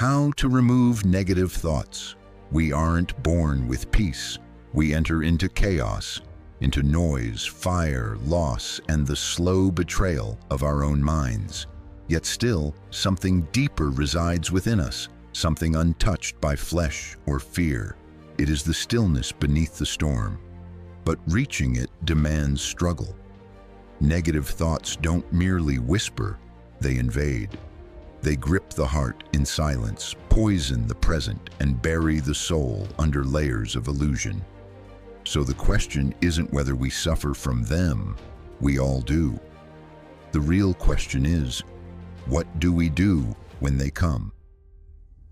How to remove negative thoughts. We aren't born with peace. We enter into chaos, into noise, fire, loss, and the slow betrayal of our own minds. Yet still, something deeper resides within us, something untouched by flesh or fear. It is the stillness beneath the storm. But reaching it demands struggle. Negative thoughts don't merely whisper, they invade. They grip the heart in silence, poison the present, and bury the soul under layers of illusion. So the question isn't whether we suffer from them. We all do. The real question is, what do we do when they come?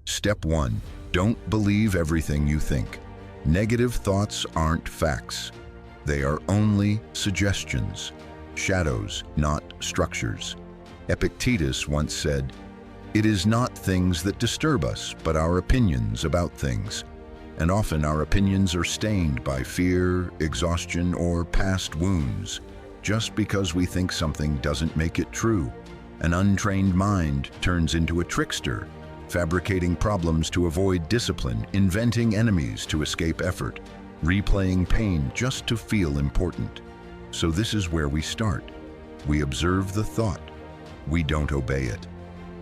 Step 1. Don't believe everything you think. Negative thoughts aren't facts. They are only suggestions, shadows, not structures. Epictetus once said, "It is not things that disturb us, but our opinions about things." And often our opinions are stained by fear, exhaustion, or past wounds. Just because we think something doesn't make it true. An untrained mind turns into a trickster, fabricating problems to avoid discipline, inventing enemies to escape effort, replaying pain just to feel important. So this is where we start. We observe the thought. We don't obey it.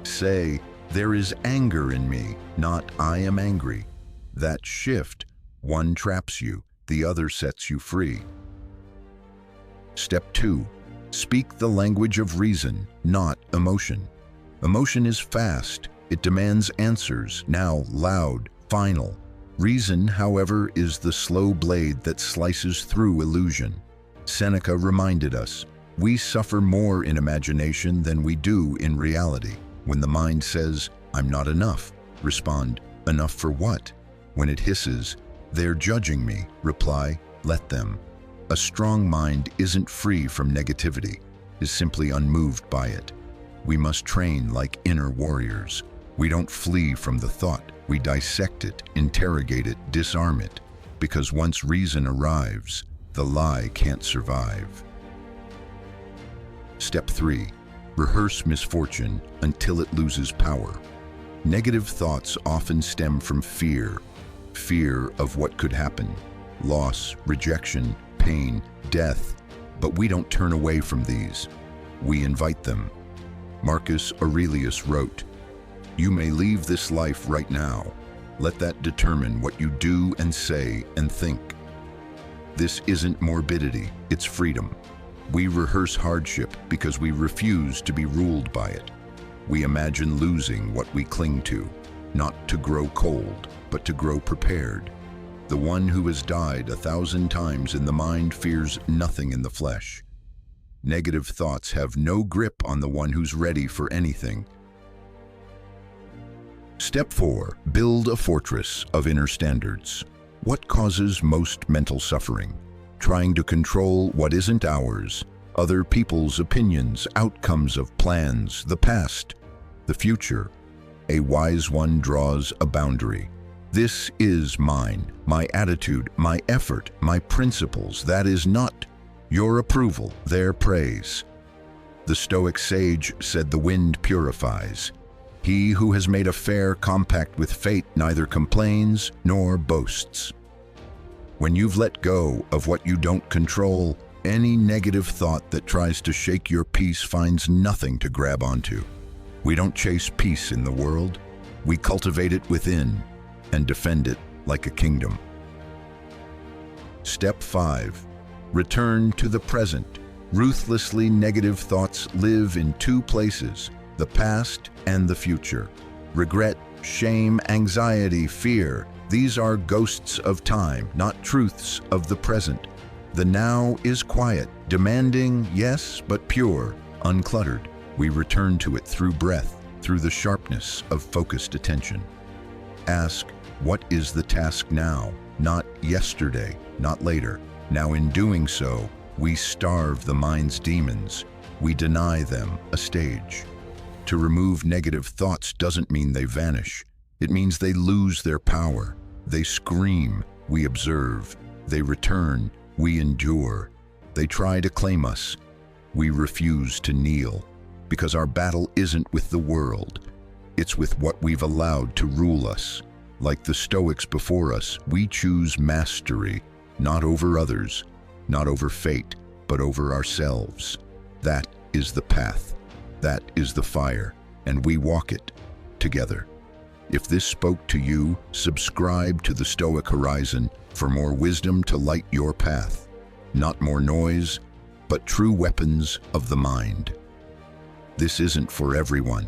Say, "There is anger in me," not "I am angry." That shift, one traps you, the other sets you free. Step 2. Speak the language of reason, not emotion. Emotion is fast. It demands answers, now loud, final. Reason, however, is the slow blade that slices through illusion. Seneca reminded us, we suffer more in imagination than we do in reality. When the mind says, "I'm not enough," respond, "Enough for what?" When it hisses, "They're judging me," reply, "Let them." A strong mind isn't free from negativity, is simply unmoved by it. We must train like inner warriors. We don't flee from the thought. We dissect it, interrogate it, disarm it. Because once reason arrives, the lie can't survive. Step 3. Rehearse misfortune until it loses power. Negative thoughts often stem from fear. Fear of what could happen. Loss, rejection, pain, death. But we don't turn away from these. We invite them. Marcus Aurelius wrote, "You may leave this life right now. Let that determine what you do and say and think." This isn't morbidity, it's freedom. We rehearse hardship because we refuse to be ruled by it. We imagine losing what we cling to, not to grow cold, but to grow prepared. The one who has died 1,000 times in the mind fears nothing in the flesh. Negative thoughts have no grip on the one who's ready for anything. Step 4. Build a fortress of inner standards. What causes most mental suffering? Trying to control what isn't ours, other people's opinions, outcomes of plans, the past, the future. A wise one draws a boundary. This is mine, my attitude, my effort, my principles. That is not your approval, their praise. The Stoic sage said the wind purifies. He who has made a fair compact with fate neither complains nor boasts. When you've let go of what you don't control, any negative thought that tries to shake your peace finds nothing to grab onto. We don't chase peace in the world. We cultivate it within and defend it like a kingdom. Step 5. Return to the present. Ruthlessly negative thoughts live in two places, the past and the future. Regret, shame, anxiety, fear. These are ghosts of time, not truths of the present. The now is quiet, demanding, yes, but pure, uncluttered. We return to it through breath, through the sharpness of focused attention. Ask, what is the task now? Not yesterday, not later. Now in doing so, we starve the mind's demons. We deny them a stage. To remove negative thoughts doesn't mean they vanish. It means they lose their power. They scream, we observe. They return, we endure. They try to claim us. We refuse to kneel, because our battle isn't with the world. It's with what we've allowed to rule us. Like the Stoics before us, we choose mastery, not over others, not over fate, but over ourselves. That is the path. That is the fire, and we walk it together. If this spoke to you, subscribe to the Stoic Horizon for more wisdom to light your path. Not more noise, but true weapons of the mind. This isn't for everyone.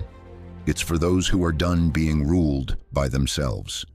It's for those who are done being ruled by themselves.